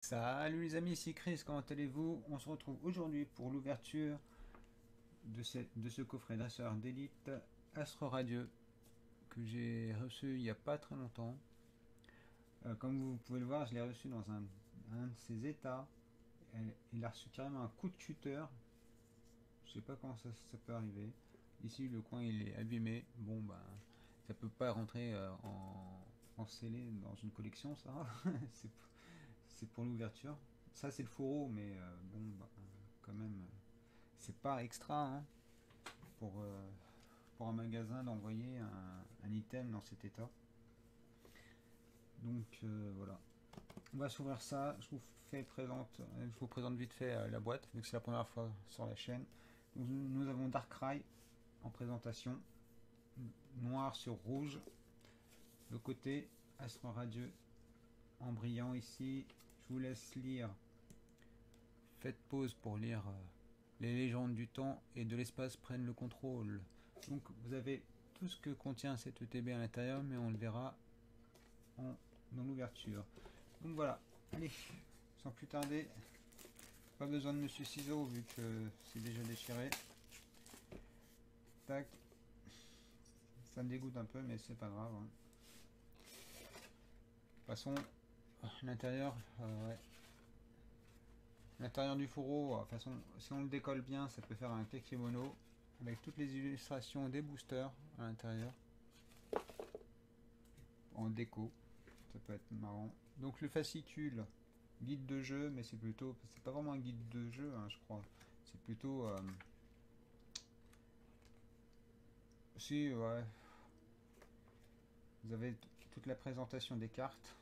Salut les amis, ici Chris, comment allez-vous? On se retrouve aujourd'hui pour l'ouverture de ce coffret dresseur d'élite Astro Radieux que j'ai reçu il n'y a pas très longtemps. Comme vous pouvez le voir, je l'ai reçu dans un de ses états. Il a reçu carrément un coup de cutter. Je sais pas comment ça peut arriver. Ici, le coin il est abîmé. Bon, ben, ça peut pas rentrer en scellé dans une collection, ça. c'est c'est pour l'ouverture. Ça, c'est le fourreau, mais bon, bah, quand même, c'est pas extra hein, pour, euh, pour un magasin d'envoyer un item dans cet état. Donc voilà. On va s'ouvrir ça. Je vous présente vite fait la boîte, vu que c'est la première fois sur la chaîne. Donc, nous avons Darkrai en présentation, noir sur rouge. Le côté Astro Radieux en brillant ici. Je vous laisse lire. Faites pause pour lire les légendes du temps et de l'espace prennent le contrôle. Donc vous avez tout ce que contient cet ETB à l'intérieur, mais on le verra dans l'ouverture. Donc voilà, allez, sans plus tarder, pas besoin de Monsieur Ciseaux vu que c'est déjà déchiré. Tac, ça me dégoûte un peu, mais c'est pas grave. Hein. Passons à l'intérieur. Ouais. L'intérieur du fourreau, de toute façon, si on le décolle bien, ça peut faire un kekemono avec toutes les illustrations des boosters à l'intérieur en déco. Ça peut être marrant. Donc le fascicule, guide de jeu, mais c'est pas vraiment un guide de jeu, hein, je crois. C'est plutôt, si ouais, vous avez toute la présentation des cartes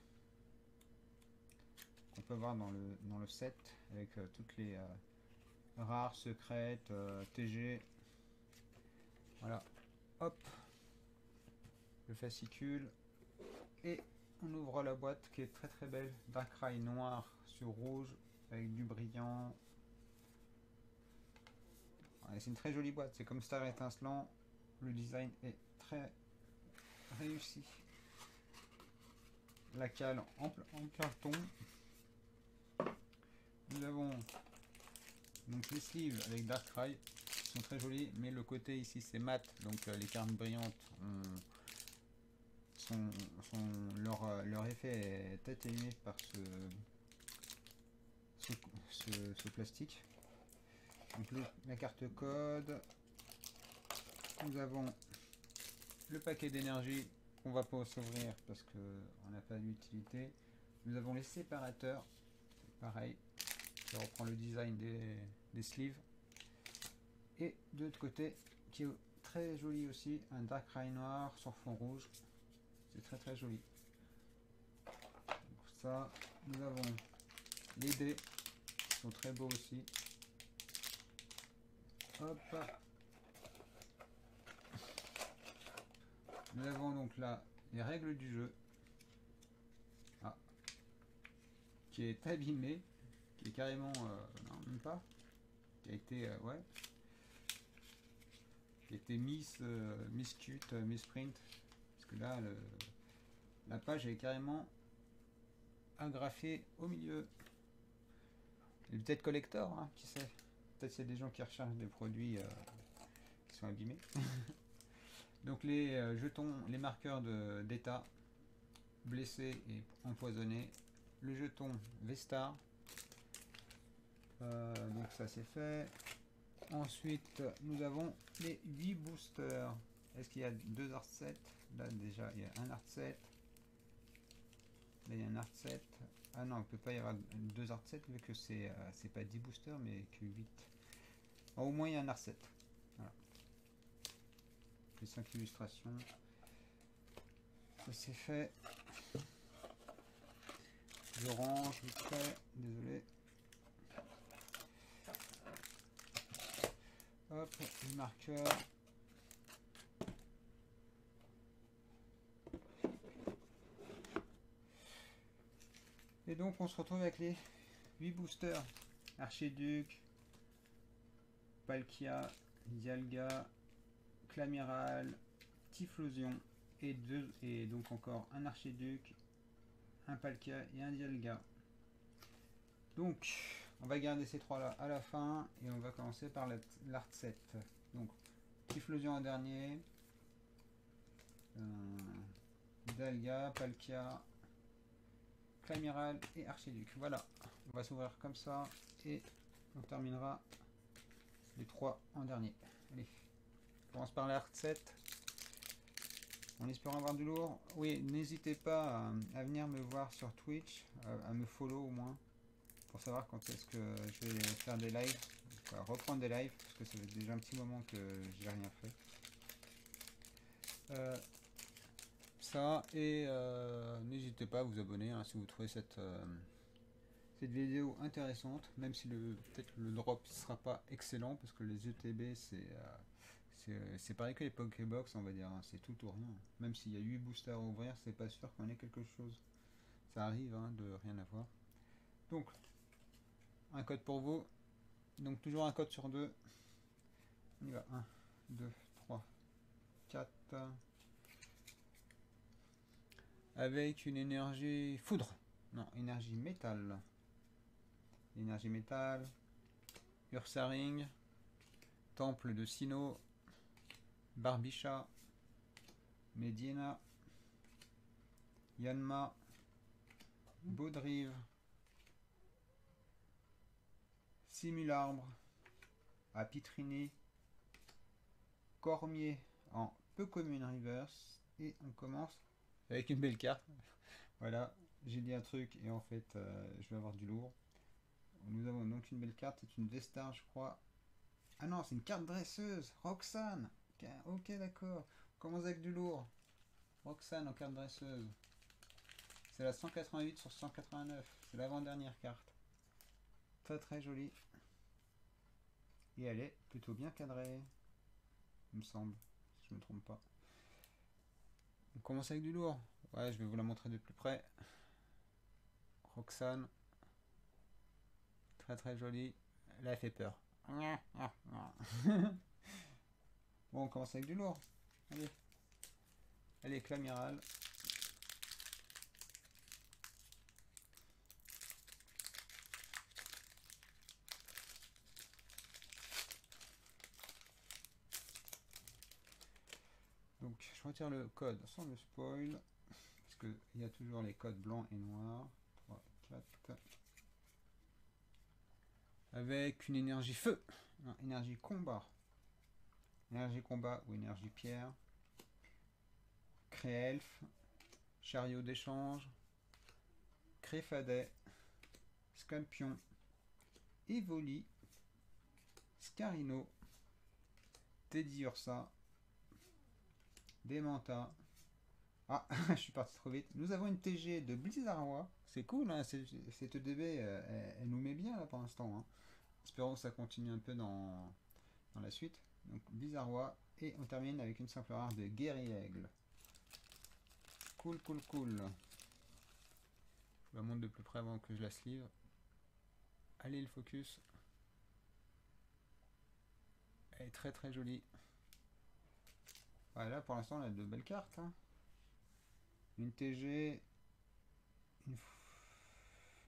qu'on peut voir dans le set avec toutes les rares, secrètes, TG. Voilà, hop, le fascicule et on ouvre la boîte qui est très très belle. Darkrai noir sur rouge avec du brillant. Ouais, c'est une très jolie boîte, c'est comme Star étincelant. Le design est très réussi. La cale en carton. Nous avons donc les sleeves avec Darkrai qui sont très jolis, mais le côté ici c'est mat, donc les cartes brillantes leur effet est atténué par ce plastique. Donc la carte code, nous avons le paquet d'énergie qu'on va pas s'ouvrir parce qu'on n'a pas d'utilité. Nous avons les séparateurs, pareil, qui reprend le design des sleeves. Et de l'autre côté, qui est très joli aussi, un Darkrai noir sur fond rouge. C'est très très joli. Pour ça, nous avons les dés, qui sont très beaux aussi. Hop. Nous avons donc là les règles du jeu. Ah, qui est abîmé, qui est carrément, non même pas, qui a été, ouais, qui a été miscut, misprint, parce que là, la page est carrément agrafée au milieu. Il est peut-être collector, hein, qui sait. Peut-être c'est des gens qui recherchent des produits qui sont abîmés. Donc les jetons, les marqueurs d'état, blessés et empoisonnés. Le jeton Vestar. Donc ça c'est fait. Ensuite, nous avons les 8 boosters. Est-ce qu'il y a 2 art sets? Là déjà, il y a un art set. Là, il y a un art set. Ah non, il ne peut pas y avoir 2 art sets vu que c'est pas 10 boosters mais que 8. Oh, au moins, il y a un art set. Voilà. Les 5 illustrations. Ça c'est fait. Je range vite fait. Désolé. Hop, les marqueurs. Et donc on se retrouve avec les 8 boosters. Archiduc, Palkia, Dialga, Clamiral, Typhlosion et donc encore un Archiduc, un Palkia et un Dialga. Donc, on va garder ces trois là à la fin et on va commencer par l'art set. Donc, Typhlosion en dernier, Dalga, Palkia, Clamiral et Archiduc. Voilà, on va s'ouvrir comme ça et on terminera les trois en dernier. Allez, on commence par l'art set. En espérant avoir du lourd. Oui, n'hésitez pas à venir me voir sur Twitch, à me follow au moins, pour savoir quand est-ce que je vais faire des lives, reprendre des lives, parce que ça fait déjà un petit moment que j'ai rien fait. Ça, et n'hésitez pas à vous abonner hein, si vous trouvez cette vidéo intéressante, même si peut-être le drop ne sera pas excellent, parce que les ETB c'est pareil que les Pokébox, on va dire, hein, c'est tout ou rien. Même s'il y a 8 boosters à ouvrir, c'est pas sûr qu'on ait quelque chose. Ça arrive hein, de rien avoir. Donc, un code pour vous. Donc, toujours un code sur 2. On y va. 1, 2, 3, 4. Avec une énergie foudre. Non, énergie métal. Énergie métal. Ursaring. Temple de Sinnoh. Barbicha. Medina. Yanma. Baudrive. Simularbre. Apitrini. Cormier en peu commune reverse. Et on commence avec une belle carte. Voilà, j'ai dit un truc et en fait je vais avoir du lourd. Nous avons donc une belle carte, c'est une Vestar je crois. Ah non, c'est une carte dresseuse, Roxane. Ok d'accord, on commence avec du lourd. Roxane en carte dresseuse. C'est la 188 sur 189, c'est l'avant-dernière carte. Très très jolie. Et elle est plutôt bien cadrée, il me semble, si je ne me trompe pas. On commence avec du lourd. Ouais, je vais vous la montrer de plus près. Roxane. Très très jolie. Là, elle fait peur. Bon, on commence avec du lourd. Allez. Allez, Clamiral. Donc, je retire le code sans le spoil. Parce qu'il y a toujours les codes blancs et noirs. 3, 4. Avec une énergie feu. Non, énergie combat. Énergie combat ou énergie pierre. Créelfe. Chariot d'échange. Créfadet. Scampion. Evoli. Scarino. Teddy Ursa. Demanta. Ah, je suis parti trop vite. Nous avons une TG de Blizzardois. C'est cool, hein, cette EDB, elle nous met bien là pour l'instant. Hein. Espérons que ça continue un peu dans la suite. Donc Blizzardois. Et on termine avec une simple rare de Guerriaigle. Cool, cool, cool. Je la montre de plus près avant que je la sleeve. Allez, le focus. Elle est très très jolie. Voilà, pour l'instant on a de belles cartes. Hein. Une TG,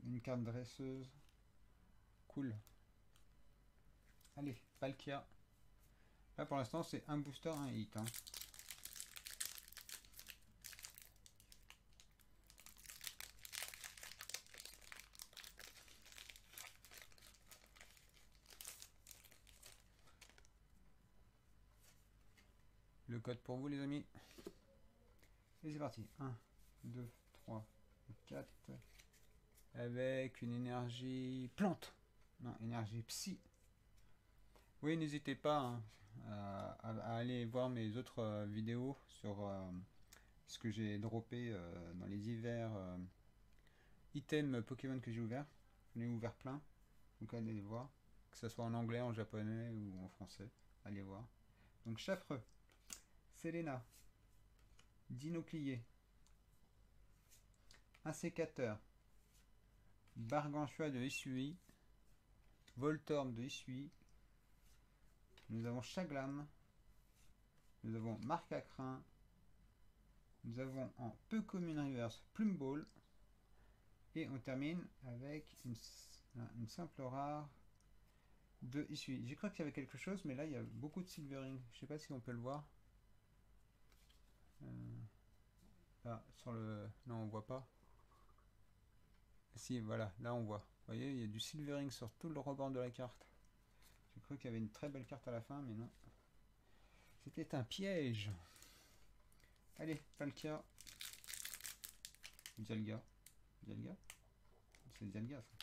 une carte dresseuse. Cool. Allez, Palkia. Là pour l'instant c'est un booster, un hit. Hein. Le code pour vous les amis. Et c'est parti. 1, 2, 3, 4. Avec une énergie plante. Non, énergie psy. Oui, n'hésitez pas hein, à aller voir mes autres vidéos sur ce que j'ai droppé dans les divers items Pokémon que j'ai ouverts. J'en ai ouvert plein. Donc allez les voir. Que ce soit en anglais, en japonais ou en français. Allez voir. Donc Chaffreux. Selena. Dinoclier. Un sécateur. Barganchois de Isui. Voltorb de Isui. Nous avons Chaglam. Nous avons Marcacrin. Nous avons en peu commune reverse Plumball. Et on termine avec Là, une simple rare de Isui. J'ai cru qu'il y avait quelque chose, mais là il y a beaucoup de silvering. Je sais pas si on peut le voir. Là, sur le... Non, on voit pas. Si, voilà, là on voit. Vous voyez, il y a du silvering sur tout le rebord de la carte. J'ai cru qu'il y avait une très belle carte à la fin, mais non. C'était un piège. Allez, Palkia. Dialga. Dialga? C'est Dialga ça.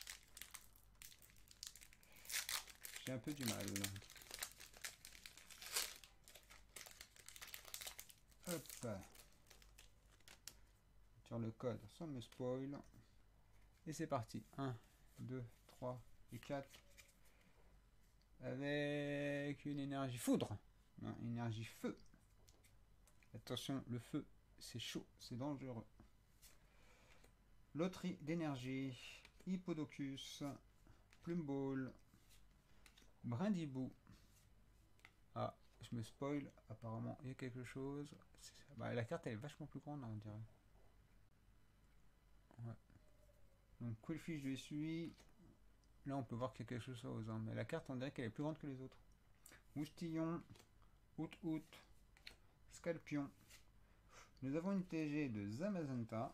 J'ai un peu du mal. Hop. Sur le code sans me spoil. Et c'est parti. 1, 2, 3 et 4. Avec une énergie foudre. Non, énergie feu. Attention, le feu, c'est chaud, c'est dangereux. Loterie d'énergie. Hippodocus. Plumball. Brindibou. Ah, je me spoil. Apparemment, il y a quelque chose. Bah, la carte elle est vachement plus grande, on dirait. Ouais. Donc, Quillfish de SUI. Là, on peut voir qu'il y a quelque chose, hein, mais la carte, on dirait qu'elle est plus grande que les autres. Moustillon. Out. Scalpion. Nous avons une TG de Zamazenta.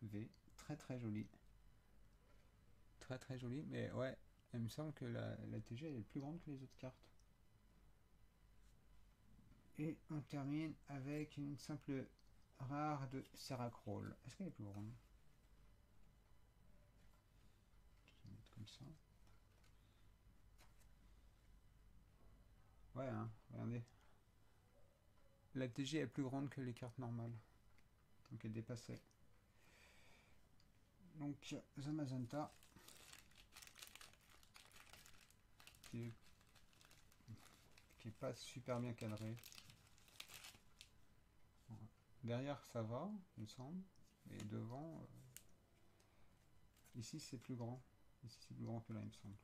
V. Très jolie. Très jolie, mais ouais, il me semble que la TG elle est plus grande que les autres cartes. Et on termine avec une simple rare de Seracroll. Est-ce qu'elle est plus grande? Je vais mettre comme ça. Ouais, hein, regardez. La TG est plus grande que les cartes normales. Donc elle dépassait. Donc Zamazenta. Qui est pas super bien cadré. Derrière ça va, il me semble. Et devant, ici c'est plus grand. Ici c'est plus grand que là, il me semble.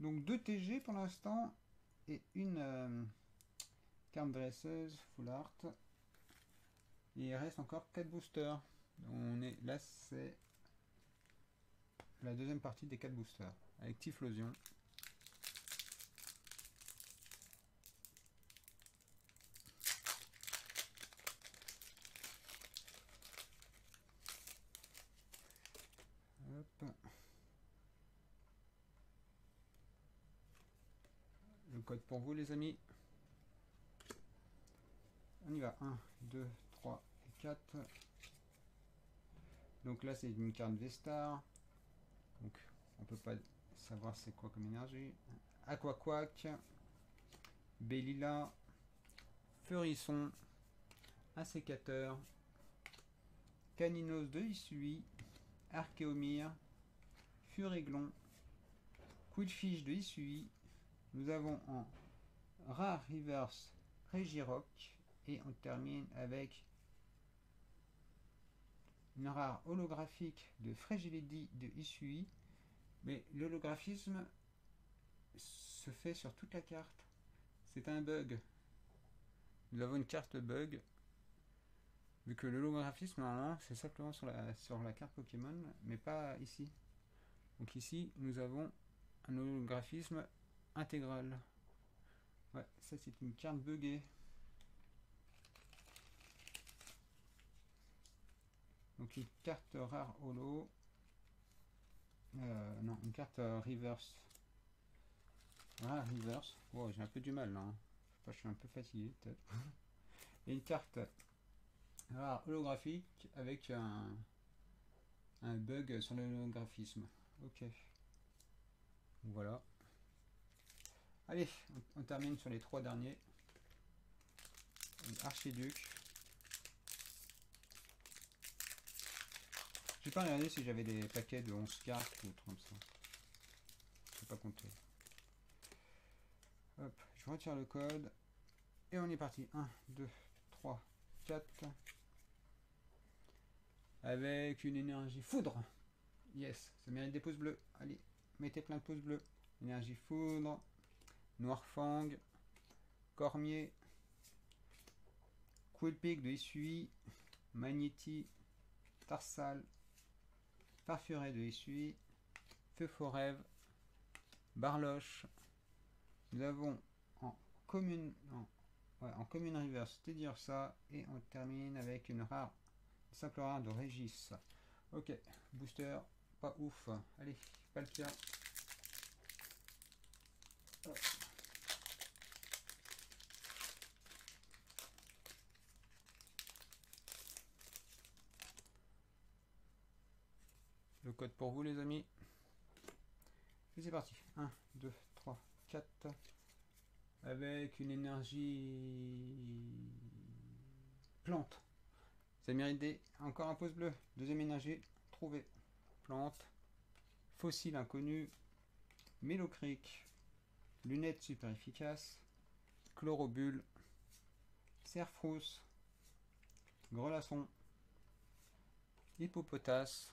Donc 2 TG pour l'instant et une carte dresseuse full art. Et il reste encore 4 boosters. On est là, c'est la deuxième partie des 4 boosters avec Typhlosion. Hop. Le code pour vous les amis. On y va. 1, 2, 3 et 4. Donc là c'est une carte V-Star. Donc on peut pas savoir c'est quoi comme énergie. Aquaquack. Bellila. Feurisson. Un sécateur. Caninos de Isui. Archéomir. Furéglon. Quillfish de Isui. Nous avons en rare reverse Regirock. Et on termine avec une rare holographique de Fragility de Isui. Mais l'holographisme se fait sur toute la carte. C'est un bug. Nous avons une carte bug. Vu que l'holographisme, normalement, c'est simplement sur la carte Pokémon, mais pas ici. Donc ici, nous avons un holographisme intégral. Ouais, ça c'est une carte buggée. Donc une carte rare holo. Non, une carte reverse. Ah, reverse. Oh, j'ai un peu du mal là. Hein. Je suis un peu fatigué peut-être. Et une carte rare holographique avec un bug sur l'holographisme. Ok. Voilà. Allez, on termine sur les 3 derniers. Archiduc. J'ai pas regardé si j'avais des paquets de 11 cartes ou comme ça. Je sais pas compter. Hop, je retire le code. Et on est parti. 1, 2, 3, 4. Avec une énergie foudre. Yes, ça mérite des pouces bleus. Allez, mettez plein de pouces bleus. Énergie foudre. Noirfang. Cormier. Quillpick de Isui. Magnéti. Tarsal. Farfuret de Essuie, Feu Forève, Barloche. Nous avons en commune reverse, c'est dire ça, et on termine avec une simple rare de Régis. Ok, booster, pas ouf. Allez, Palkia. Le code pour vous les amis. Et c'est parti. 1, 2, 3, 4. Avec une énergie plante. Ça mérite des... Encore un pouce bleu. Deuxième énergie. Trouvé. Plante. Fossile inconnu. Mélocric. Lunettes super efficaces. Chlorobule. Cerfrousse. Grelasson. Hippopotas.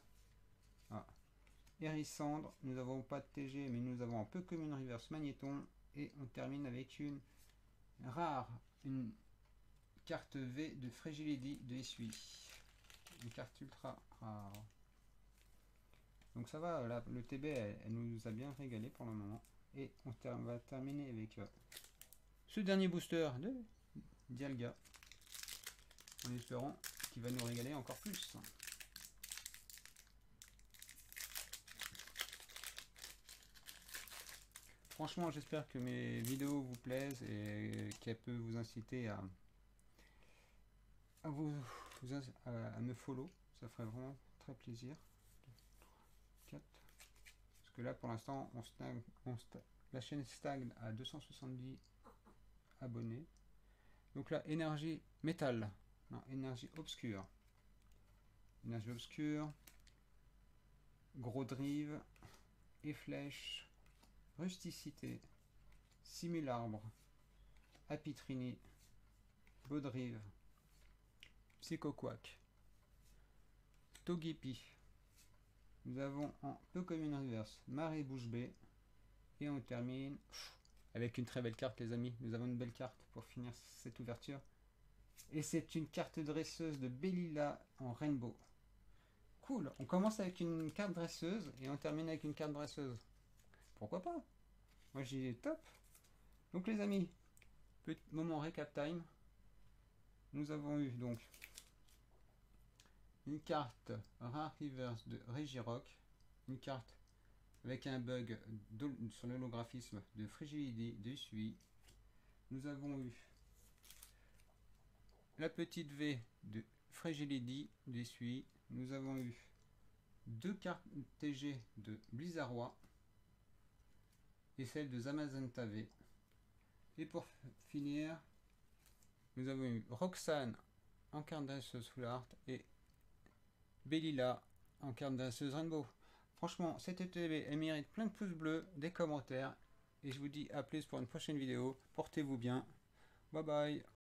Hérissandre, nous n'avons pas de TG, mais nous avons un peu comme une reverse magnéton. Et on termine avec une rare, une carte V de Frigilidi de Essuie. Une carte ultra rare. Donc ça va, là, le TB, elle nous a bien régalé pour le moment. Et on va terminer avec ce dernier booster de Dialga. En espérant qu'il va nous régaler encore plus. Franchement, j'espère que mes vidéos vous plaisent et qu'elles peuvent vous inciter à me follow. Ça ferait vraiment très plaisir. 4. Parce que là, pour l'instant, la chaîne stagne à 270 abonnés. Donc là, énergie métal. Non, énergie obscure. Énergie obscure. Gros drive. Et flèche. Rusticité, Simularbre, Apitrini, Baudrive, Psychoquack, Togepi. Nous avons en peu comme une reverse Marée Bouche Bée. Et on termine avec une très belle carte les amis. Nous avons une belle carte pour finir cette ouverture. Et c'est une carte dresseuse de Bellila en Rainbow. Cool, on commence avec une carte dresseuse et on termine avec une carte dresseuse. Pourquoi pas? Moi j'ai top. Donc les amis, petit moment récap time. Nous avons eu donc une carte Rare Reverse de Regirock, une carte avec un bug sur l'holographisme de Frigilidi de Essuie. Nous avons eu la petite V de Frigilidi d'Essuie. Nous avons eu deux cartes TG de Blizzardois et celle de Zamazenta V. Et pour finir, nous avons eu Roxane en carte dresseuse Full Art et Bellila en carte dresseuse Rainbow. Franchement, cette ETB, elle mérite plein de pouces bleus, des commentaires. Et je vous dis à plus pour une prochaine vidéo. Portez-vous bien. Bye bye.